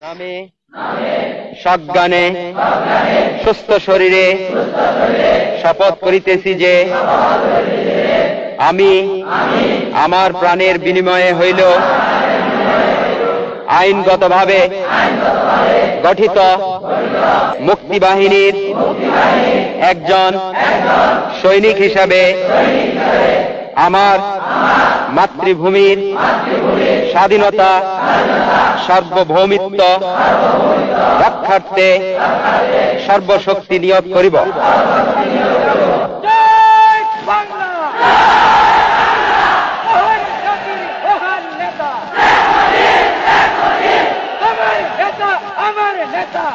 নামে সজ্ঞানে সুস্থ শরীরে শপথ করিতেছি যে আমি আমার প্রাণের বিনিময়ে হইল আইনগতভাবে গঠিত মুক্তিবাহিনীর একজন সৈনিক হিসাবে আমার মাতৃভূমির স্বাধীনতা সার্বভৌমিত্ব রক্ষার্থে সর্বশক্তি নিয়োগ করিব। আমার নেতা